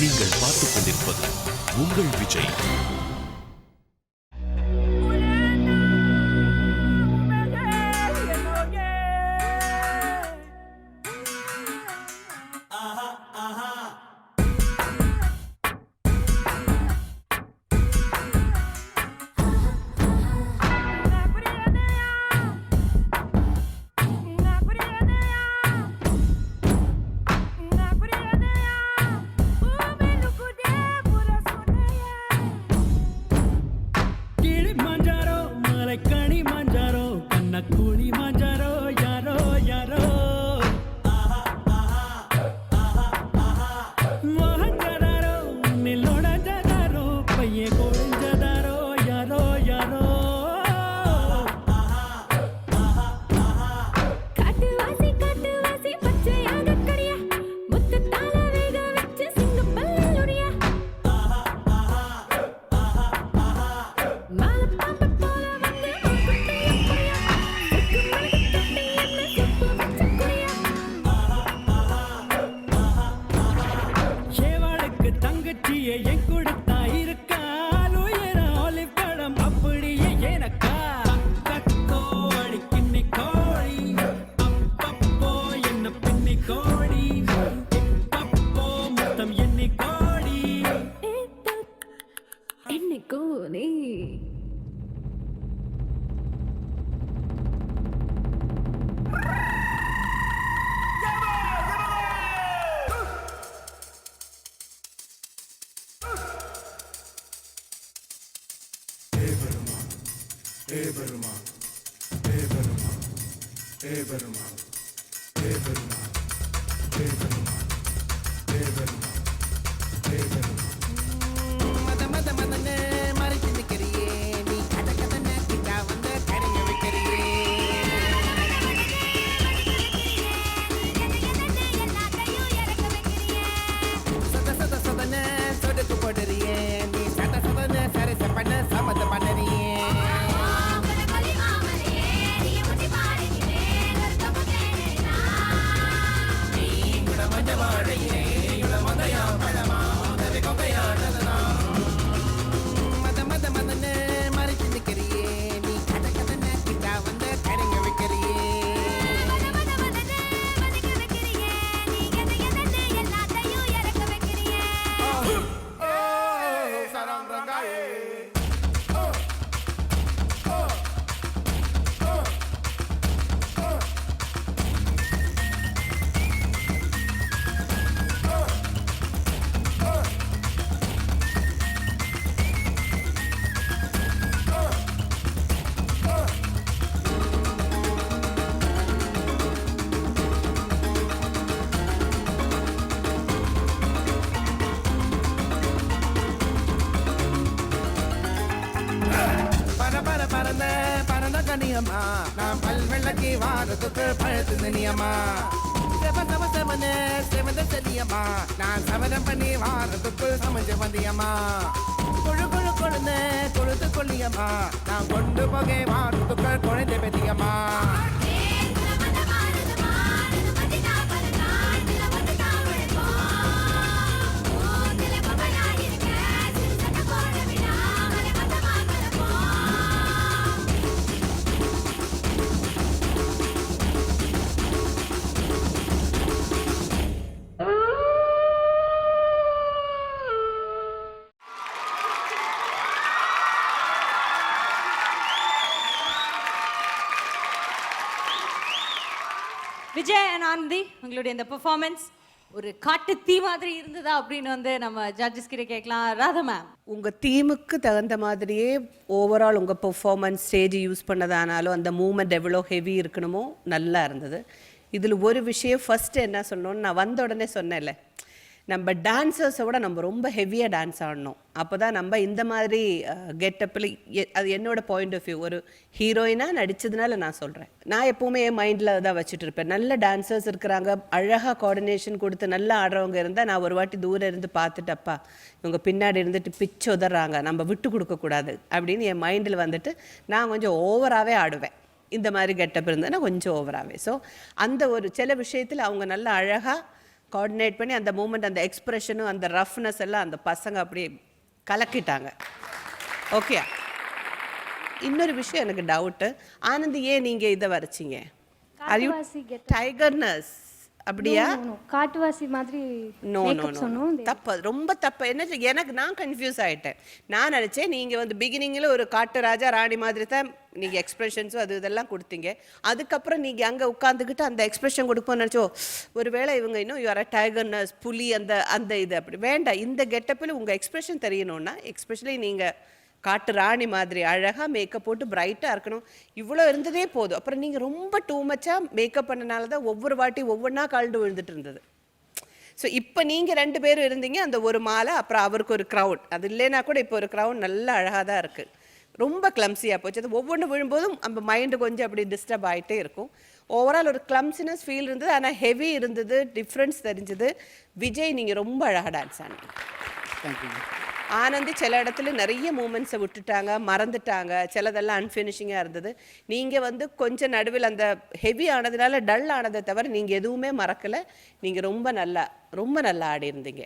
நீங்கள் பார்த்துக் கொண்டிருப்பது உங்கள் விஜய். நாம் பல்வெள்ளக்கி வாரத்துக்கு பழுத்து நியமா செவந்த செல்லியம்மா நான் சமரம் பண்ணி வாரத்துக்குள் சமைஞ்ச வந்தியம்மா கொழு கொழு கொழுந்து கொழுத்து கொள்ளியம்மா நான் கொண்டு போக வாரத்துக்குள் குழந்தை பெத்தியம்மா விஜய் அண்ட் ஆனந்தி, உங்களுடைய இந்த பெர்ஃபார்மன்ஸ் ஒரு காட்டு தீ மாதிரி இருந்ததா அப்படின்னு வந்து நம்ம ஜட்ஜஸ் கிட்ட கேட்கலாம். ராதா மேம், உங்கள் தீமுக்கு தகுந்த மாதிரியே ஓவரால் உங்கள் பெர்ஃபார்மன்ஸ் ஸ்டேஜ் யூஸ் பண்ணதானாலும் அந்த மூமெண்ட் எவ்வளோ ஹெவி இருக்கணுமோ நல்லா இருந்தது. இதில் ஒரு விஷயம் ஃபஸ்ட்டு என்ன சொல்லணும்னு நான் வந்த உடனே சொன்னேன்ல, நம்ம டான்ஸர்ஸை விட நம்ம ரொம்ப ஹெவியாக டான்ஸ் ஆடணும். அப்போ தான் நம்ம இந்த மாதிரி கெட்டப்பில், அது என்னோட பாயிண்ட் ஆஃப் வியூ, ஒரு ஹீரோயினாக நடித்ததுனால நான் சொல்கிறேன். நான் எப்போவுமே என் மைண்டில் தான் வச்சுட்டு இருப்பேன். நல்ல டான்ஸர்ஸ் இருக்கிறாங்க, அழகாக கோஆர்டினேஷன் கொடுத்து நல்லா ஆடுறவங்க இருந்தால் நான் ஒரு வாட்டி தூரம் இருந்து பார்த்துட்டப்பா இவங்க பின்னாடி இருந்துட்டு பிச்சு உதறாங்க, நம்ம விட்டு கொடுக்கக்கூடாது அப்படின்னு என் மைண்டில் வந்துட்டு நான் கொஞ்சம் ஓவராகவே ஆடுவேன். இந்த மாதிரி கெட்டப் இருந்ததுன்னா கொஞ்சம் ஓவராகவே. ஸோ அந்த ஒரு சில விஷயத்தில் அவங்க நல்லா அழகாக கோஆர்டினேட் பண்ணி அந்த மூமெண்ட், அந்த எக்ஸ்பிரஷனும், அந்த ரஃப்னஸ் எல்லாம் அந்த பசங்க அப்படியே கலக்கிட்டாங்க. ஓகே. இன்னொரு விஷயம் எனக்கு டவுட்டு, ஆனந்த் ஏன் நீங்கள் இதை வரைச்சிங்க? காட்டுவாசி டைகர்னஸ் அப்படியா? காட்டுவாசி மாதிரி நோ நோ மேக்கப் நோ சொன்னோம். தப்பு, ரொம்ப தப்பு. என்ன எனக்கு நான் கன்ஃபியூஸ் ஆகிட்டேன். நான் நினச்சேன் நீங்கள் வந்து பிகினிங்கில் ஒரு காட்டு ராஜா ராணி மாதிரி தான் நீங்கள் எக்ஸ்பிரஷன்ஸும் அது இதெல்லாம் கொடுத்தீங்க. அதுக்கப்புறம் நீங்கள் அங்கே உட்காந்துக்கிட்டு அந்த எக்ஸ்பிரஷன் கொடுப்போம்னு நினச்சோ, ஒரு வேளை இவங்க இன்னும் யூஆர் டைகர்னஸ் புலி அந்த இது அப்படி வேண்டாம். இந்த கெட்டப்பில் உங்கள் எக்ஸ்பிரஷன் தெரியணும்னா, எக்ஸ்பெஷலி நீங்கள் காட்டு ராணி மாதிரி அழகாக மேக்கப் போட்டு பிரைட்டாக இருக்கணும். இவ்வளோ இருந்ததே போதும். அப்புறம் நீங்கள் ரொம்ப டூ மச்சாக மேக்கப் பண்ணனால தான் ஒவ்வொரு வாட்டி ஒவ்வொன்றா கலண்டு விழுந்துட்டு இருந்தது. ஸோ இப்போ நீங்கள் 2 பேரும் இருந்தீங்க, அந்த ஒரு மாலை, அப்புறம் அவருக்கு ஒரு க்ரௌன். அது இல்லைன்னா கூட இப்போ ஒரு க்ரௌன் நல்ல அழகாக தான் இருக்குது. ரொம்ப கிளம்ஸியாக போச்சு. அது ஒவ்வொன்று விழும்போதும் நம்ம மைண்டு கொஞ்சம் அப்படி டிஸ்டர்ப் ஆகிட்டே இருக்கும். ஓவரால் ஒரு கிளம்ஸினஸ் ஃபீல் இருந்தது, ஆனால் ஹெவி இருந்தது, டிஃப்ரென்ஸ் தெரிஞ்சது. விஜய் நீங்கள் ரொம்ப அழகாக டான்ஸ் ஆனீங்க. தேங்க்யூ. ஆனந்தி சில இடத்துல நிறைய மூமெண்ட்ஸை விட்டுட்டாங்க, மறந்துட்டாங்க, சிலதெல்லாம் அன்ஃபினிஷிங்காக இருந்தது. நீங்கள் வந்து கொஞ்சம் நடுவில் அந்த ஹெவி ஆனதுனால டல் ஆனதை தவிர நீங்கள் எதுவுமே மறக்கலை. நீங்கள் ரொம்ப நல்லா ஆடி இருந்தீங்க.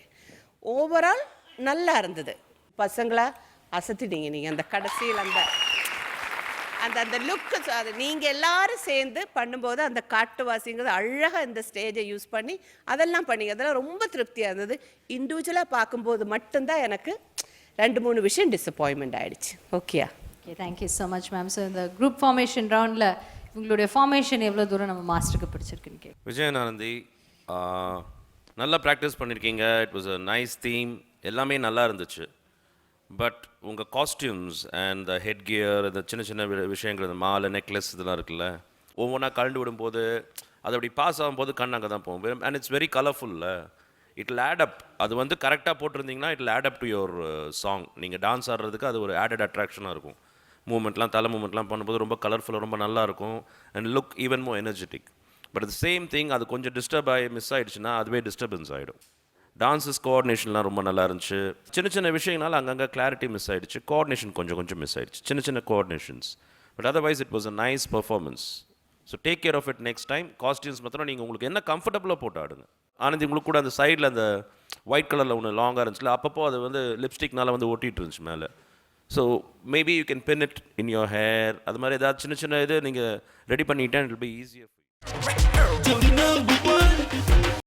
ஓவரால் நல்லா இருந்தது. பசங்களா அசத்திட்டீங்க நீங்கள். அந்த கடைசியில் அந்த அந்த அந்த லுக்கு, அது நீங்கள் எல்லாரும் சேர்ந்து பண்ணும்போது அந்த காட்டுவாசிங்கிறது அழகாக இந்த ஸ்டேஜை யூஸ் பண்ணி அதெல்லாம் பண்ணிங்க. அதெல்லாம் ரொம்ப திருப்தியாக இருந்தது. இண்டிவிஜுவலாக பார்க்கும்போது மட்டும்தான் எனக்கு 2-3 விஷயம் டிசப்பாயின்மெண்ட் ஆகிடுச்சு. ஓகேயா? Okay, thank you so much ma'am. So இந்த குரூப் ஃபார்மேஷன் ரவுண்டில் உங்களுடைய ஃபார்மேஷன் எவ்வளோ தூரம் நம்ம மாஸ்டருக்கு பிடிச்சிருக்குன்னு கேட்க. விஜயநானந்தி, நல்லா ப்ராக்டிஸ் பண்ணியிருக்கீங்க. It was a nice theme, எல்லாமே நல்லா இருந்துச்சு. பட் உங்கள் costumes and the head gear, இந்த சின்ன சின்ன விஷயங்கள், இந்த மாலை, நெக்லஸ் இதெல்லாம் இருக்குல்ல, ஒவ்வொன்றா கலந்து விடும்போது அது அப்படி பாஸ் ஆகும்போது கண் அங்கே தான் போகும். அண்ட் இட்ஸ் வெரி கலர்ஃபுல்ல. It will add up. அது வந்து கரெக்டாக போட்டிருந்தீங்கன்னா it will add up to your song. நீங்கள் டான்ஸ் ஆடுறதுக்கு அது ஒரு ஆடட் அட்ராக்ஷனாக இருக்கும். மூமெண்ட்லாம், தலை மூமெண்ட்லாம் பண்ணும்போது ரொம்ப கலர்ஃபுல்லாக, ரொம்ப நல்லா இருக்கும். And look even more energetic. But அது சேம் திங், அது கொஞ்சம் டிஸ்டர்ப் ஆகி மிஸ் ஆகிடுச்சுன்னா அதுவே டிஸ்டர்பன்ஸ் ஆகிடும். டான்ஸஸ் கோஆர்டினேஷன்லாம் ரொம்ப நல்லா இருந்துச்சு. சின்ன சின்ன விஷயங்களால் அங்கங்கே கிளாரிட்டி மிஸ் ஆகிடுச்சு. கோஆர்டினேஷன் கொஞ்சம் மிஸ் ஆகிடுச்சு, சின்ன சின்ன coordinations. But otherwise it was a nice performance. So take care of it next time. Costumes மாத்திரம் நீங்கள் உங்களுக்கு என்ன கம்ஃபர்டபுளாக போட்டு ஆடுங்க. ஆனந்தி, உங்களுக்கு கூட அந்த சைடில் அந்த ஒயிட் கலரில் ஒன்று லாங்காக இருந்துச்சுல, அப்பப்போ அது வந்து லிப்ஸ்டிக்னால வந்து ஒட்டிகிட்டு இருந்துச்சு மேலே. So maybe you can pin it in your hair. அது மாதிரி ஏதாவது சின்ன சின்ன இது நீங்கள் ரெடி பண்ணிட்டேன், இட் வில் பி ஈஸியர்.